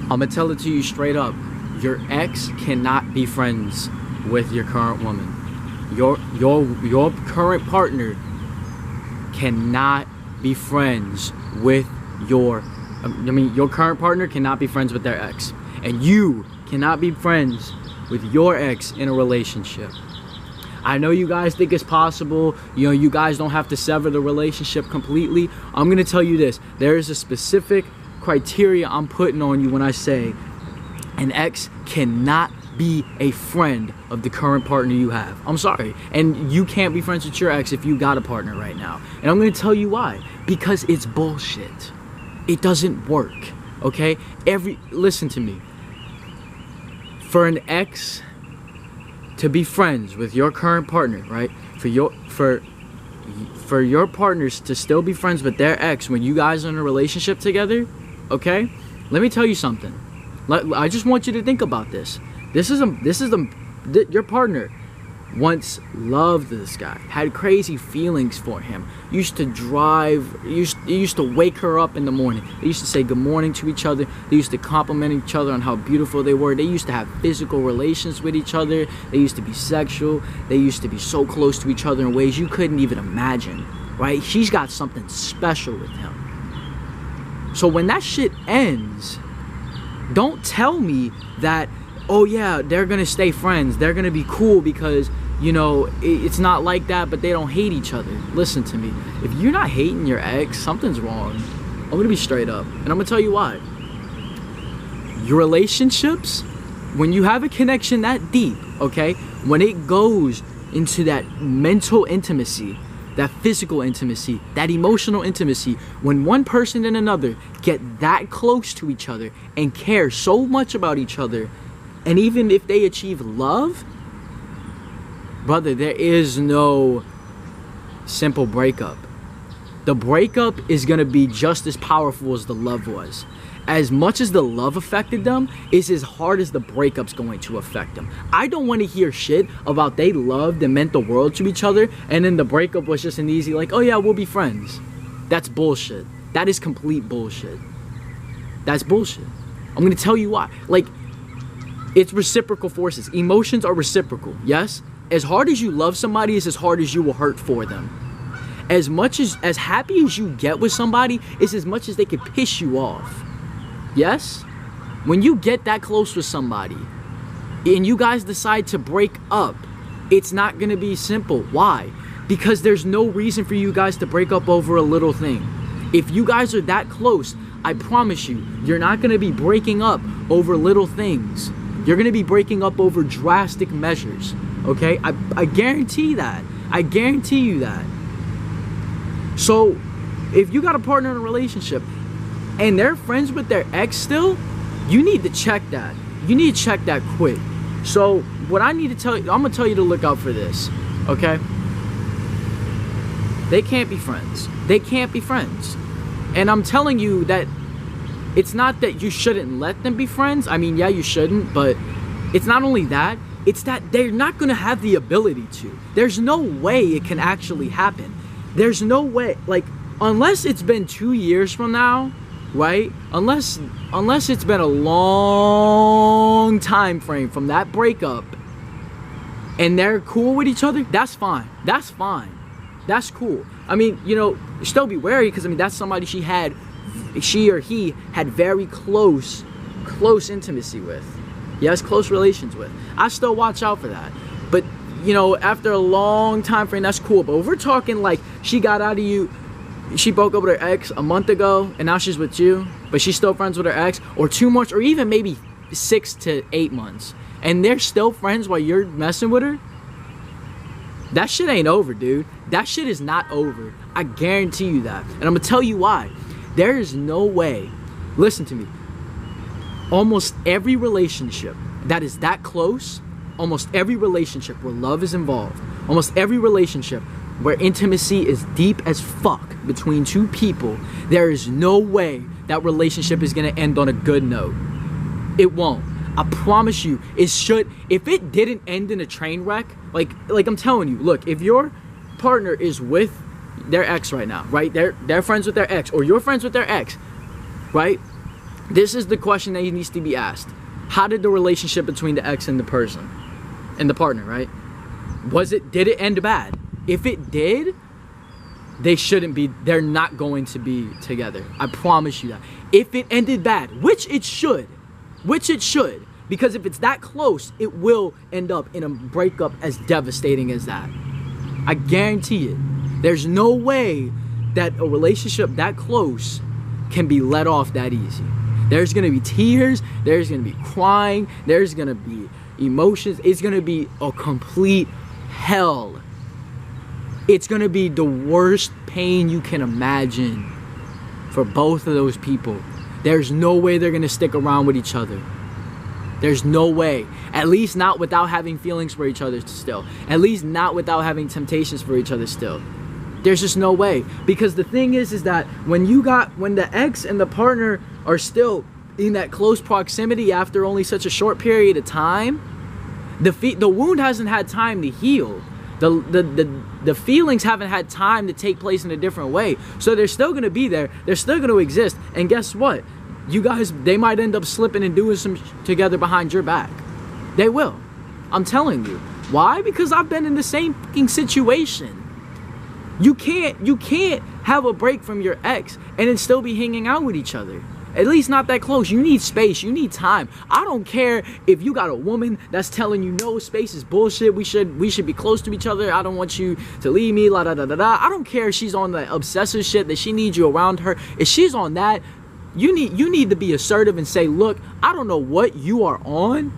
I'm gonna tell it to you straight up. Your ex cannot be friends with your current woman. Your current partner cannot be friends with your current partner cannot be friends with their ex. And you cannot be friends with your ex in a relationship. I know you guys think it's possible. You know, you guys don't have to sever the relationship completely. I'm gonna tell you this. There is a specific criteria I'm putting on you when I say an ex cannot be a friend of the current partner you have. I'm sorry. And you can't be friends with your ex if you got a partner right now. And I'm gonna tell you why. Because it's bullshit. It doesn't work. Okay? Listen to me. For an ex to be friends with your current partner, right? For your partners to still be friends with their ex when you guys are in a relationship together, okay? Let me tell you something. I just want you to think about this. Your partner once loved this guy, had crazy feelings for him, used to wake her up in the morning. They used to say good morning to each other. They used to compliment each other on how beautiful they were. They used to have physical relations with each other. They used to be sexual. They used to be so close to each other in ways you couldn't even imagine, right? She's got something special with him. So when that shit ends, don't tell me that, oh yeah, they're gonna stay friends, they're gonna be cool because, you know, it's not like that, but they don't hate each other. Listen to me. If you're not hating your ex, something's wrong. I'm gonna be straight up, and I'm gonna tell you why. Your relationships, when you have a connection that deep, okay, when it goes into that mental intimacy, that physical intimacy, that emotional intimacy, when one person and another get that close to each other and care so much about each other, and even if they achieve love, brother, there is no simple breakup. The breakup is gonna be just as powerful as the love was. As much as the love affected them, it's as hard as the breakup's going to affect them. I don't want to hear shit about they loved and meant the world to each other, and then the breakup was just an easy, like, oh yeah, we'll be friends. That's bullshit. That is complete bullshit. That's bullshit. I'm gonna tell you why. Like, it's reciprocal forces. Emotions are reciprocal, yes? As hard as you love somebody is as hard as you will hurt for them. As happy as you get with somebody is as much as they can piss you off. Yes? When you get that close with somebody and you guys decide to break up, it's not gonna be simple. Why? Because there's no reason for you guys to break up over a little thing. If you guys are that close, I promise you, you're not gonna be breaking up over little things. You're gonna be breaking up over drastic measures, okay? I guarantee that. I guarantee you that. So, if you got a partner in a relationship and they're friends with their ex still, you need to check that. You need to check that quick. So, what I need to tell you, I'm gonna tell you to look out for this, okay? They can't be friends. They can't be friends. And I'm telling you that it's not that you shouldn't let them be friends. I mean, yeah, you shouldn't, but it's not only that, it's that they're not gonna have the ability to. There's no way it can actually happen. There's no way, like, unless it's been 2 years from now, right? Unless it's been a long time frame from that breakup and they're cool with each other, that's fine. That's fine. That's cool. I mean, you know, still be wary because, I mean, that's somebody she or he had very close intimacy with. Yes, close relations with. I still watch out for that. But, you know, after a long time frame, that's cool. But if we're talking like she got out of you, she broke up with her ex a month ago and now she's with you, but she's still friends with her ex, or 2 months, or even maybe 6 to 8 months, and they're still friends while you're messing with her, that shit ain't over, dude. That shit is not over. I guarantee you that. And I'm gonna tell you why. There is no way. Listen to me. Almost every relationship that is that close, almost every relationship where love is involved, almost every relationship where intimacy is deep as fuck between two people, there is no way that relationship is gonna end on a good note. It won't. I promise you, it should. If it didn't end in a train wreck, like I'm telling you, look, if your partner is with their ex right now, right? They're friends with their ex, or you're friends with their ex, right? This is the question that needs to be asked. How did the relationship between the ex and the person and the partner, right? Did it end bad? If it did, they're not going to be together. I promise you that. If it ended bad, which it should, because if it's that close, it will end up in a breakup as devastating as that. I guarantee it. There's no way that a relationship that close can be let off that easy. There's gonna be tears, there's gonna be crying, there's gonna be emotions. It's gonna be a complete hell. It's gonna be the worst pain you can imagine for both of those people. There's no way they're gonna stick around with each other. There's no way. At least not without having feelings for each other still. At least not without having temptations for each other still. There's just no way. Because the thing is that when the ex and the partner are still in that close proximity after only such a short period of time, the wound hasn't had time to heal. The feelings haven't had time to take place in a different way. So they're still gonna be there. They're still gonna exist. And guess what? You guys, they might end up slipping and doing some together behind your back. They will. I'm telling you. Why? Because I've been in the same fucking situation. You can't have a break from your ex and then still be hanging out with each other. At least not that close. You need space. You need time. I don't care if you got a woman that's telling you no, space is bullshit. We should be close to each other. I don't want you to leave me. La da da da da. I don't care if she's on the obsessive shit that she needs you around her. If she's on that, you need to be assertive and say, look, I don't know what you are on,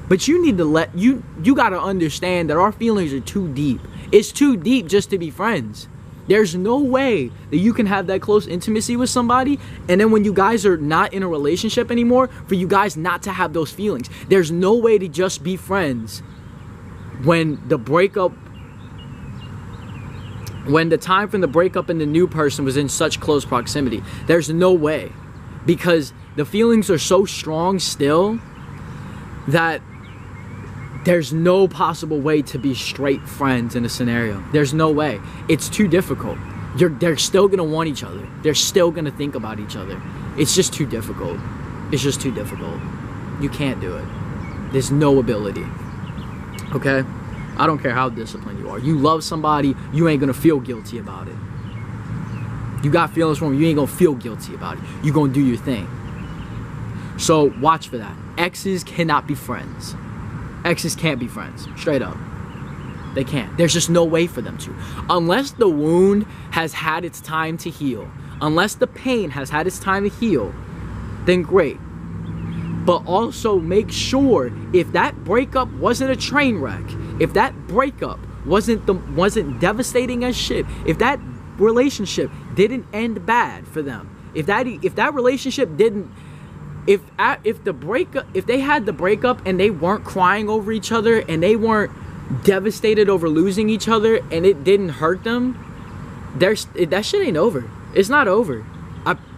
but you need to you got to understand that our feelings are too deep. It's too deep just to be friends. There's no way that you can have that close intimacy with somebody and then when you guys are not in a relationship anymore, for you guys not to have those feelings. There's no way to just be friends when the time from the breakup and the new person was in such close proximity. There's no way. Because the feelings are so strong still that there's no possible way to be straight friends in a scenario. There's no way. It's too difficult. They're still gonna want each other. They're still gonna think about each other. It's just too difficult. It's just too difficult. You can't do it. There's no ability. Okay? I don't care how disciplined you are. You love somebody, you ain't gonna feel guilty about it. You got feelings for them, you ain't gonna feel guilty about it. You gonna do your thing. So watch for that. Exes cannot be friends. Exes can't be friends, straight up. They can't. There's just no way for them to. Unless the wound has had its time to heal, unless the pain has had its time to heal, then great. But also make sure if that breakup wasn't a train wreck, if that breakup wasn't devastating as shit, if that relationship didn't end bad for them, if that relationship didn't, if they had the breakup and they weren't crying over each other and they weren't devastated over losing each other and it didn't hurt them, that shit ain't over. It's not over.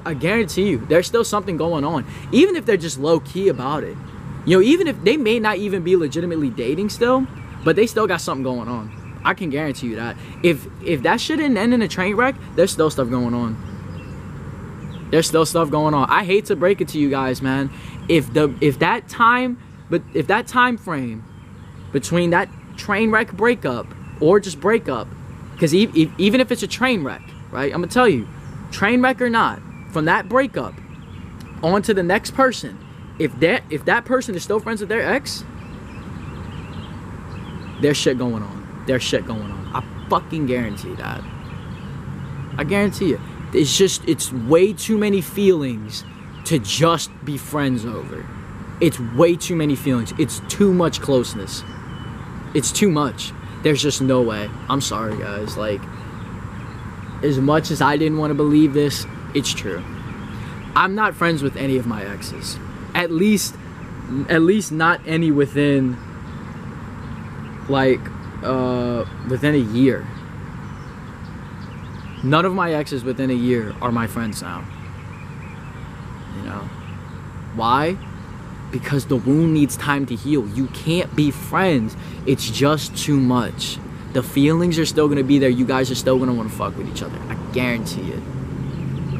I guarantee you, there's still something going on. Even if they're just low key about it, you know, even if they may not even be legitimately dating still, but they still got something going on. I can guarantee you that. If that shit didn't end in a train wreck, there's still stuff going on. There's still stuff going on. I hate to break it to you guys, man. If that time frame between that train wreck breakup or just breakup, because even if it's a train wreck, right? I'm gonna tell you, train wreck or not, from that breakup on to the next person, if that person is still friends with their ex, there's shit going on. There's shit going on. I fucking guarantee that. I guarantee it. It's way too many feelings to just be friends over. It's way too many feelings. It's too much closeness. It's too much. There's just no way. I'm sorry, guys. Like, as much as I didn't want to believe this, it's true. I'm not friends with any of my exes. At least not any within, like, within a year. None of my exes within a year are my friends now. You know? Why? Because the wound needs time to heal. You can't be friends. It's just too much. The feelings are still gonna be there. You guys are still gonna wanna fuck with each other. I guarantee it.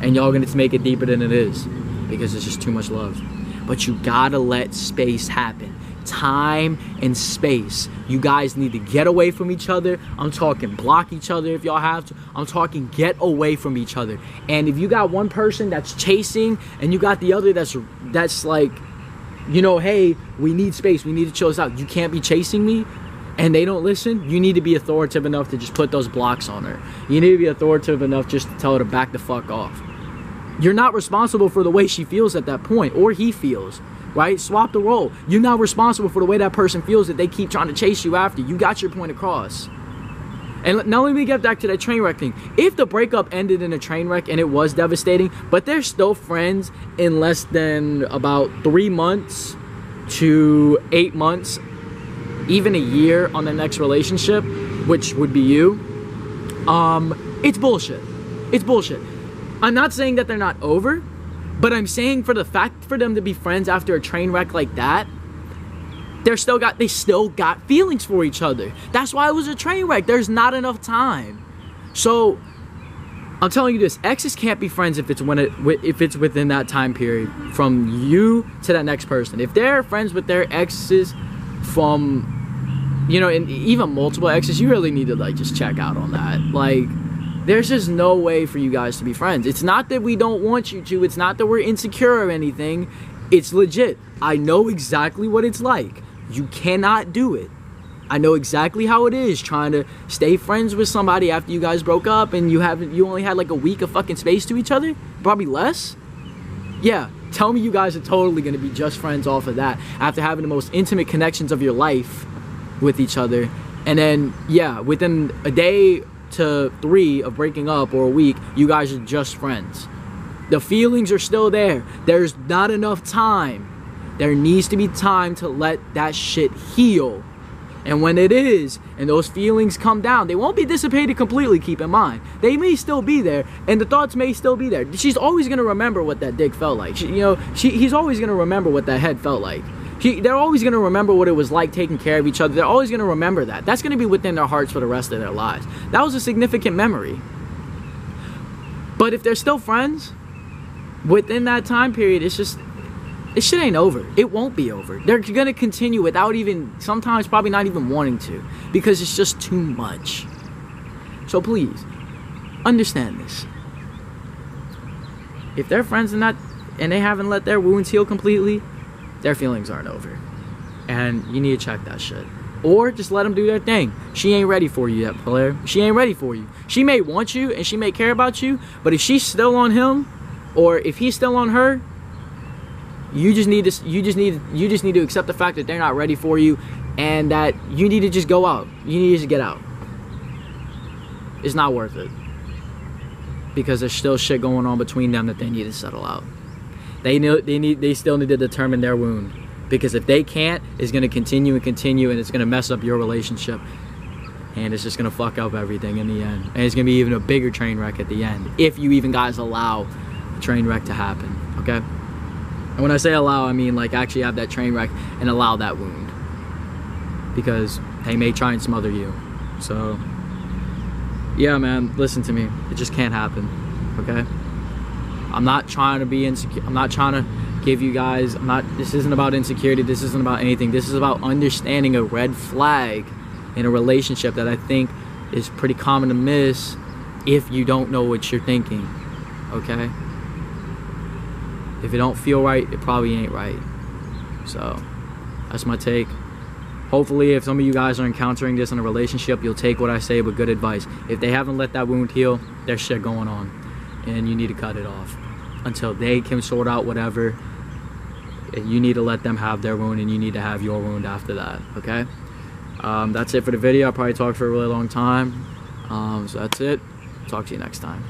And y'all gonna make it deeper than it is. because it's just too much love. But you gotta let space happen. Time and space. You guys need to get away from each other. I'm talking block each other if y'all have to. I'm talking get away from each other. And if you got one person that's chasing and you got the other that's like, you know, hey, we need space, we need to chill this out, you can't be chasing me, and they don't listen, you need to be authoritative enough to just put those blocks on her. You need to be authoritative enough just to tell her to back the fuck off. You're not responsible for the way she feels at that point, or he feels, right? Swap the role. You're not responsible for the way that person feels that they keep trying to chase you after. You got your point across. And now let me get back to that train wreck thing. If the breakup ended in a train wreck and it was devastating, but they're still friends in less than about 3 months to 8 months, even a year on the next relationship, which would be you, it's bullshit. It's bullshit. I'm not saying that they're not over, but I'm saying for the fact for them to be friends after a train wreck like that, they still got feelings for each other. That's why it was a train wreck. There's not enough time. So I'm telling you this, exes can't be friends if it's within that time period from you to that next person. If they're friends with their exes from, you know, and even multiple exes, you really need to like just check out on that. Like, there's just no way for you guys to be friends. It's not that we don't want you to. It's not that we're insecure or anything. It's legit. I know exactly what it's like. You cannot do it. I know exactly how it is trying to stay friends with somebody after you guys broke up and you only had like a week of fucking space to each other, probably less. Yeah, tell me you guys are totally gonna be just friends off of that after having the most intimate connections of your life with each other. And then, yeah, within a day to 3 of breaking up or a week, you guys are just friends. The feelings are still there. There's not enough time. There needs to be time to let that shit heal. And when it is, and those feelings come down, they won't be dissipated completely, keep in mind. They may still be there, and the thoughts may still be there. She's always going to remember what that dick felt like. He's always going to remember what that head felt like. They're always going to remember what it was like taking care of each other. They're always going to remember that. That's going to be within their hearts for the rest of their lives. That was a significant memory. But if they're still friends, within that time period, it's just, this shit ain't over. It won't be over. They're going to continue without even, sometimes probably not even wanting to, because it's just too much. So please, understand this. If they're friends and they haven't let their wounds heal completely, their feelings aren't over. And you need to check that shit. Or just let them do their thing. She ain't ready for you yet, player. She ain't ready for you. She may want you and she may care about you, but if she's still on him, or if he's still on her, you just need to accept the fact that they're not ready for you, and that you need to just go out. You need to just get out. It's not worth it, because there's still shit going on between them that they need to settle out. They still need to determine their wound, because if they can't, it's going to continue and continue, and it's going to mess up your relationship, and it's just going to fuck up everything in the end, and it's going to be even a bigger train wreck at the end, if you even guys allow a train wreck to happen. Okay? And when I say allow, I mean like actually have that train wreck and allow that wound, because they may try and smother you. So yeah, man, listen to me, it just can't happen. Okay? I'm not trying to be insecure. I'm not trying to give you guys, this isn't about insecurity. This isn't about anything. This is about understanding a red flag in a relationship that I think is pretty common to miss if you don't know what you're thinking. Okay? If it don't feel right, it probably ain't right. So that's my take. Hopefully, if some of you guys are encountering this in a relationship, you'll take what I say with good advice. If they haven't let that wound heal, there's shit going on, and you need to cut it off until they can sort out whatever. You need to let them have their wound, and you need to have your wound after that. Okay? That's it for the video. I probably talked for a really long time. So that's it. Talk to you next time.